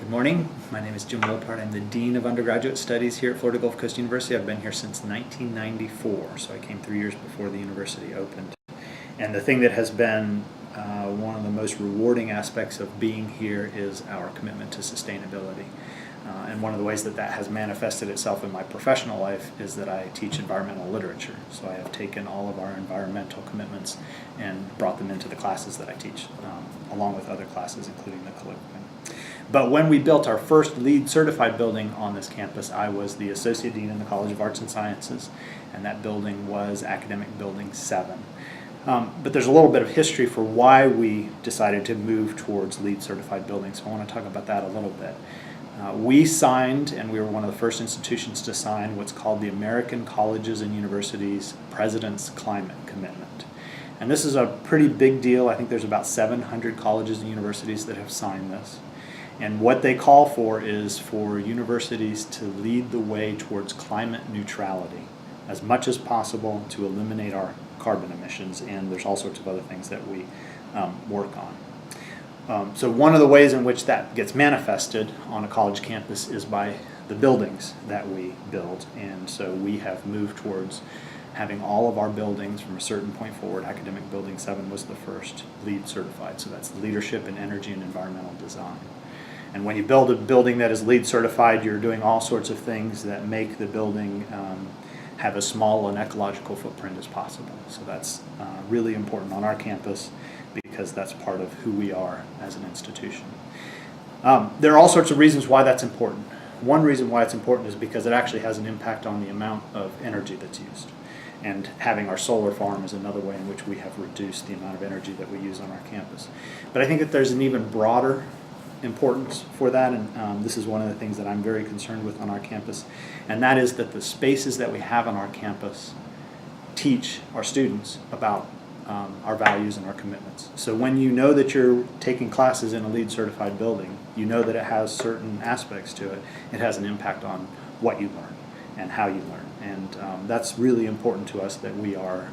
Good morning. My name is Jim Wolpart. I'm the Dean of Undergraduate Studies here at Florida Gulf Coast University. I've been here since 1994, so I came 3 years before the university opened. And the thing that has been one of the most rewarding aspects of being here is our commitment to sustainability. And one of the ways that that has manifested itself in my professional life is that I teach environmental literature. So I have taken all of our environmental commitments and brought them into the classes that I teach, along with other classes, including the Colloquium. But when we built our first LEED certified building on this campus, I was the Associate Dean in the College of Arts and Sciences, and that building was Academic Building 7. But there's a little bit of history for why we decided to move towards LEED certified buildings, so I want to talk about that a little bit. We signed, and we were one of the first institutions to sign, what's called the American Colleges and Universities President's Climate Commitment. And this is a pretty big deal. I think there's about 700 colleges and universities that have signed this. And what they call for is for universities to lead the way towards climate neutrality as much as possible to eliminate our carbon emissions, and there's all sorts of other things that we work on. So one of the ways in which that gets manifested on a college campus is by the buildings that we build, and so we have moved towards having all of our buildings from a certain point forward. Academic Building 7 was the first LEED certified, so that's Leadership in Energy and Environmental Design. And when you build a building that is LEED certified, you're doing all sorts of things that make the building have as small an ecological footprint as possible. So that's really important on our campus because that's part of who we are as an institution. There are all sorts of reasons why that's important. One reason why it's important is because it actually has an impact on the amount of energy that's used. And having our solar farm is another way in which we have reduced the amount of energy that we use on our campus. But I think that there's an even broader importance for that, and this is one of the things that I'm very concerned with on our campus, and that is that the spaces that we have on our campus teach our students about our values and our commitments. So when you know that you're taking classes in a LEED certified building, you know that it has certain aspects to it. It has an impact on what you learn and how you learn, and that's really important to us, that we are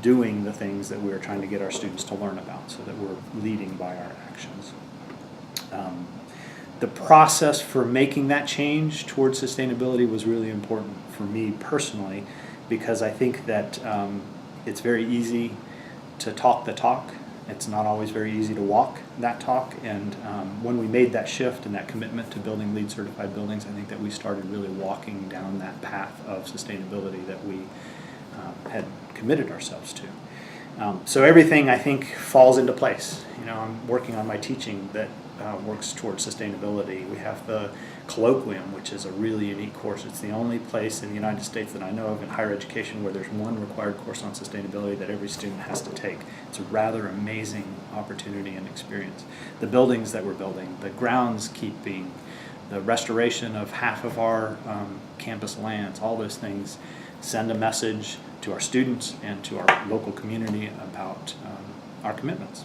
doing the things that we're trying to get our students to learn about, so that we're leading by our actions. The process for making that change towards sustainability was really important for me personally, because I think that it's very easy to talk the talk. It's not always very easy to walk that talk, and when we made that shift and that commitment to building LEED certified buildings, I think that we started really walking down that path of sustainability that we had committed ourselves to. So everything, I think, falls into place. You know, I'm working on my teaching that works towards sustainability. We have the Colloquium, which is a really unique course. It's the only place in the United States that I know of in higher education where there's one required course on sustainability that every student has to take. It's a rather amazing opportunity and experience. The buildings that we're building, the groundskeeping, the restoration of half of our campus lands, all those things send a message to our students and to our local community about our commitments.